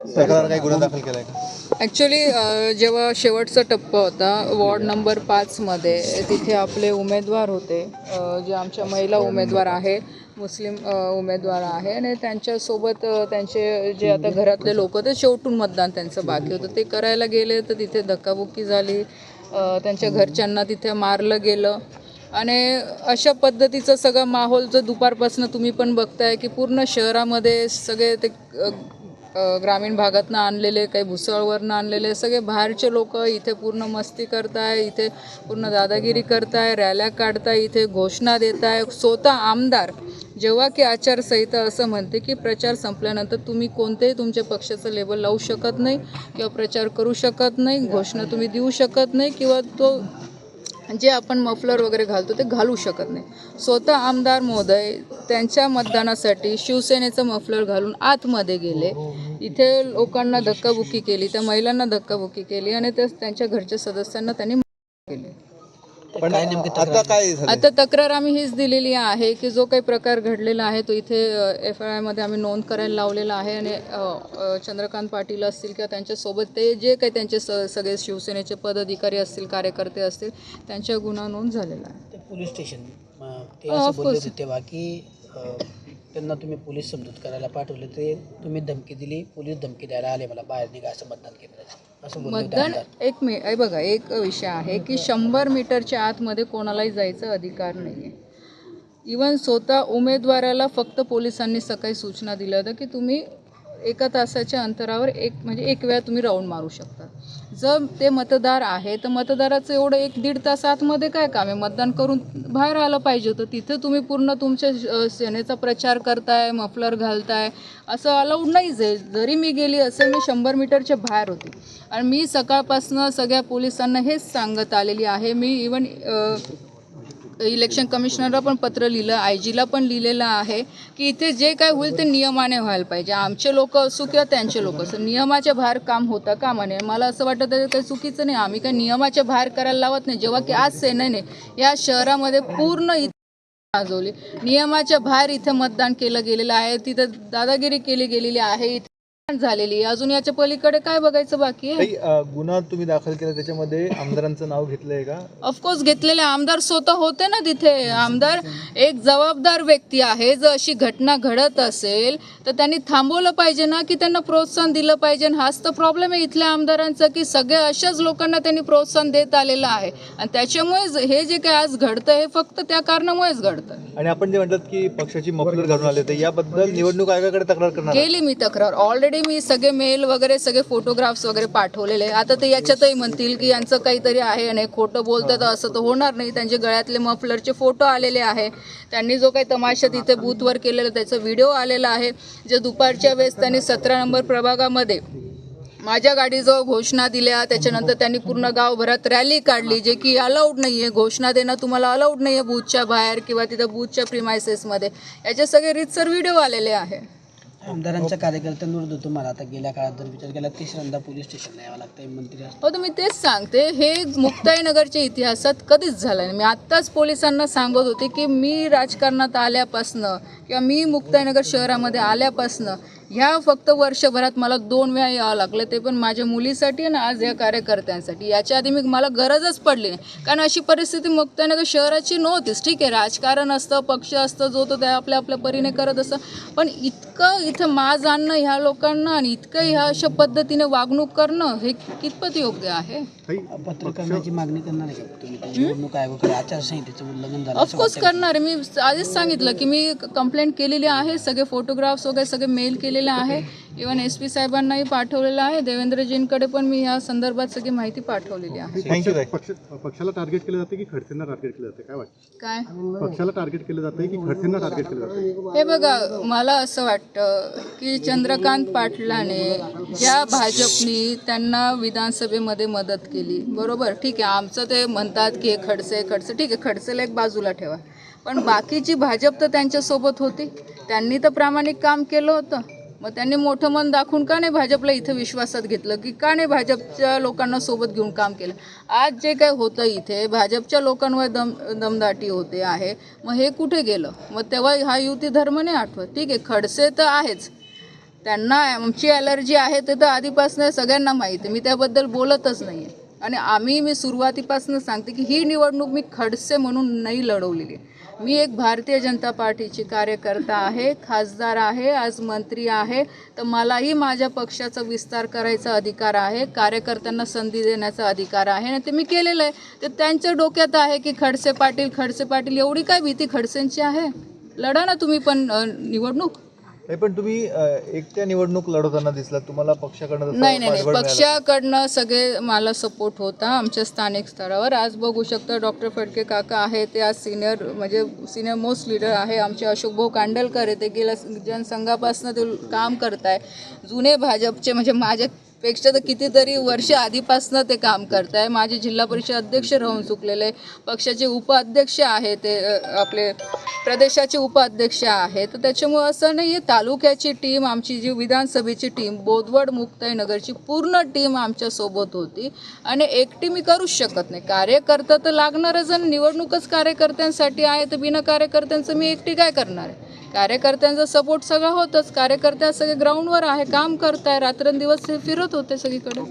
तक्रार काही गुन्हा दाखल केलाय का? ॲक्च्युली जेव्हा शेवटचा टप्पा होता वॉर्ड नंबर 5मध्ये, तिथे आपले उमेदवार होते, जे आमच्या महिला उमेदवार आहे, मुस्लिम उमेदवार आहे, आणि त्यांच्यासोबत त्यांचे जे आता घरातले लोक ते शेवटून मतदान त्यांचं बाकी होतं ते करायला गेले, तर तिथे धक्काबुक्की झाली, त्यांच्या घरच्यांना तिथे मारलं गेलं. आणि अशा पद्धतीचं सगळं माहोल जो दुपारपासून तुम्ही पण बघताय की पूर्ण शहरामध्ये सगळे ते ग्रामीण भागातनं आणलेले, काही भुसावळवरनं आणलेले सगळे बाहेरचे लोक इथे पूर्ण मस्ती करताय, इथे पूर्ण दादागिरी करताय, रॅल्या काढताय, इथे घोषणा देताय. स्वतः आमदार जेव्हा की आचारसंहिता असं म्हणते की प्रचार संपल्यानंतर तुम्ही कोणतेही तुमच्या पक्षाचं लेबल लावू शकत नाही किंवा प्रचार करू शकत नाही, घोषणा तुम्ही देऊ शकत नाही, किंवा तो जे आपण मफलर वगैरे घालतो ते घालू शकत नाही. स्वतः आमदार महोदय त्यांच्या मतदानासाठी शिवसेनेचं मफलर घालून आतमध्ये गेले, इथे लोकांना धक्काबुक्की केली, त्या महिलांना धक्काबुक्की केली, आणि त्यांच्या घरच्या सदस्यांना त्यांनी केले. पण आता काय झालं? आता तक्रार आम्ही हीच दिलेली आहे की जो काही प्रकार घडलेला आहे तो इथे FIR मध्ये आम्ही नोंद करायला लावलेला आहे, आणि चंद्रकांत पाटील असतील किंवा त्यांच्यासोबत ते जे काही त्यांचे सगळे शिवसेनेचे पदाधिकारी असतील, कार्यकर्ते असतील, त्यांच्या गुन्हा नोंद झालेला आहे. ते पोलीस स्टेशन ते असं बोलले होते तेव्हा की त्यांना तुम्ही पोलीस समजूत करायला पाठवले, ते तुम्ही धमकी दिली, पोलीस धमकी द्यायला आले मला बाहेर निघा असं मतदान केंद्राचं असं बोलले होते मतदान आमदार. बघा, एक विषय आहे की 100 मीटरच्या आतमध्ये कोणालाही जायचा अधिकार नाही आहे. इवन स्वतः उमेदवाराला फक्त पोलिसांनी सकाळी सूचना दिल्या होत्या की तुम्ही 1 तासाच्या अंतरावर एक वेळा तुम्ही राऊंड मारू शकता. जर ते मतदार आहे तर मतदाराचं एवढं 1-1.5 तास आतमध्ये काय काम आहे? मतदान करून बाहेर आलं पाहिजे होतं. तिथे तुम्ही पूर्ण तुमच्या सेनेचा प्रचार करताय, मफलर घालताय, असं अलाउड नाहीच आहे. जरी मी गेली असेल, मी 100 मीटरच्या बाहेर होती, आणि मी सकाळपासून सगळ्या पोलिसांना हेच सांगत आलेली आहे. मी इवन इलेक्शन कमिशनरला पण पत्र लिहिलं, IG ला पण लिहिलेलं आहे की इथे जे काय होईल ते नियमाने व्हायला पाहिजे. आमचे लोक असू किंवा त्यांचे लोक असो, नियमाच्या बाहेर काम होता कामा नये. मला असं वाटतं त्याचं काही चुकीचं नाही, आम्ही काही नियमाच्या बाहेर करायला लावत नाही. जेव्हा की आज सेनेने या शहरामध्ये पूर्ण गाजवली, नियमाच्या बाहेर इथे मतदान केलं गेलेलं आहे, तिथं दादागिरी केली गेलेली आहे, इथे झालेली. अजून याच्या पलीकडे काय बघायचं बाकी आहे? गुन्हा तुम्ही दाखल केला त्याच्यामध्ये आमदारांचं नाव घेतलंय का? ऑफकोर्स घेतलेले आमदार स्वतः होते ना तिथे. आमदार एक जबाबदार व्यक्ती आहे. जर अशी घटना घडत असेल तर त्यांनी थांबवलं पाहिजे ना, की त्यांना प्रोत्साहन दिलं पाहिजे. हाच तर प्रॉब्लेम आहे इथल्या आमदारांचा की सगळे अशाच लोकांना त्यांनी प्रोत्साहन देत आलेलं आहे, आणि त्याच्यामुळेच हे जे काही आज घडतं हे फक्त त्या कारणामुळेच घडतं. आणि आपण जे म्हणतात की पक्षाची मफलर घालून आले तर याबद्दल निवडणूक आयोगाकडे तक्रार करणार? केली मी तक्रार ऑलरेडी. मी सगळे मेल वगैरे सगळे फोटोग्राफ्स वगैरे पाठवलेले. आता ते याच्यातही म्हणतील की यांचं काहीतरी आहे आणि खोटं बोलतात, असं तर होणार नाही. त्यांचे गळ्यातले मफलरचे फोटो आलेले आहे, त्यांनी जो काही तमाशा तिथे बूथवर केलेला त्याचा व्हिडिओ आलेला आहे. जे दुपारच्या वेळेस त्यांनी 17 नंबर प्रभागामध्ये माझ्या गाडीजवळ घोषणा दिल्या, त्याच्यानंतर त्यांनी पूर्ण गावभरात रॅली काढली, जे की अलाउड नाही आहे. घोषणा देणं तुम्हाला अलाउड नाही आहे बूथच्या बाहेर किंवा तिथं बूथच्या प्रिमायसेसमध्ये. याचे सगळे रीतसर व्हिडिओ आलेले आहे. आमदारांच्या कार्यकर्त्यांविरुद्ध तुम्हाला आता गेल्या काळात जर विचार केला 3ऱ्यांदा पोलीस स्टेशनला यावं लागतं मंत्री असं. हो, तर मी तेच सांगते, हे मुक्ताईनगरच्या इतिहासात कधीच झालं नाही. मी आत्ताच पोलिसांना सांगत होते की मी राजकारणात आल्यापासनं किंवा मी मुक्ताईनगर शहरामध्ये आल्यापासनं ह्या फक्त वर्षभरात मला 2 वेळा यावं लागलं, ते पण माझ्या मुलीसाठी आणि आज या कार्यकर्त्यांसाठी. याच्या आधी मला गरजच पडली नाही, कारण अशी परिस्थिती मुक्ताईनगर शहराची नव्हतीच. ठीक आहे, राजकारण असतं, पक्ष असतं, जो तो त्या आपल्या परीने करत असतं, पण इतकं इथं माज आणणं ह्या लोकांना आणि इतकं ह्या अशा पद्धतीने वागणूक करणं हे कितपत योग्य आहे? पत्र करण्याची मागणी करणार आहे का तुम्ही निवडणूक आयोगाकडे? आचारसंहितेचं उल्लंघन झालं ऑफकोर्स करणार आहे. मी आधीच सांगितलं की मी कंप्लेंट केलेली आहे, सगळे फोटोग्राफ्स वगैरे सगळे मेल केलेले आहे. इव्हन SP साहेबांनाही पाठवलेलं आहे, देवेंद्रजींकडे पण मी या संदर्भात सगळी माहिती पाठवलेली आहे. पक्षाला टार्गेट केलं जाते की खडसेंना टार्गेट केलं जाते, काय वाटतं? काय पक्षाला टार्गेट केलं जाते की खडसेंना टार्गेट केलं जाते? हे बघा, मला असं वाटतं की चंद्रकांत पाटलाने ज्या भाजपनी त्यांना विधानसभेमध्ये मदत केली, बरोबर, ठीक आहे. आमचं ते म्हणतात की खडसे, ठीक आहे, खडसेला एक बाजूला ठेवा, पण बाकीची भाजप तर त्यांच्यासोबत होती. त्यांनी तर प्रामाणिक काम केलं होतं. मग त्यांनी मोठं मन दाखवून का नाही भाजपला इथं विश्वासात घेतलं, की का नाही भाजपच्या लोकांना सोबत घेऊन काम केलं? आज जे काय होतं इथे भाजपच्या लोकांवर दमदाटी होते आहे, मग हे कुठे गेलं? मग तेव्हा हा युती धर्म नाही आठवत. ठीक आहे, खडसे तर आहेच, त्यांना आमची ॲलर्जी आहे ते तर आधीपासून सगळ्यांना माहीत आहे, मी त्याबद्दल बोलतच नाही आहे. आणि मी सुरुवातीपासून सांगते की ही निवडणूक मी खडसे म्हणून नाही लढवलेली. मी एक भारतीय जनता पार्टीची कार्यकर्ता आहे, खासदार आहे, आज मंत्री आहे, तर मलाही माझ्या पक्षाचा विस्तार करायचा अधिकार आहे, कार्यकर्त्यांना संधी देण्याचा अधिकार आहे आणि ते मी केलेलं आहे. तर त्यांच्या डोक्यात आहे की खडसे पाटील एवढी काय भीती खडसेंची आहे? लढा ना तुम्ही पण निवडणूक. नाही, पण तुम्ही एकट्या निवडणूक लढवताना दिसला, तुम्हाला पक्षाकडनं तसं नाही पाठबळ मिळालं? पक्षाकडनं सगळे मला सपोर्ट होता आमच्या स्थानिक स्तरावर. आज बघू शकता डॉक्टर फडके काका आहे, ते आज सिनियर मोस्ट लीडर आहे. आमचे अशोक भाऊ कांडलकर आहे, ते गेल्या जनसंघापासून ते काम करत आहे. जुने भाजपचे म्हणजे माझ्यापेक्षा तर कितीतरी वर्ष आधीपासून ते काम करत आहे. माझे जिल्हा परिषद अध्यक्ष राहून चुकलेले, पक्षाचे उपाध्यक्ष आहे, ते आपले प्रदेशाचे उपाध्यक्ष आहे. तर त्याच्यामुळं असं नाही आहे, तालुक्याची टीम, आमची जी विधानसभेची टीम, बोदवड मुक्ताईनगरची पूर्ण टीम आमच्यासोबत होती आणि एकटी मी करूच शकत नाही. कार्यकर्ता तर लागणारच आणि निवडणूकच कार्यकर्त्यांसाठी आहे, तर बिना कार्यकर्त्यांचं मी एकटी काय करणार आहे? कार्यकर्त्यांचा सपोर्ट सगळं होतंच. कार्यकर्ते सगळे ग्राउंडवर आहे, काम करताय, रात्रंदिवस फिरत होते सगळीकडे.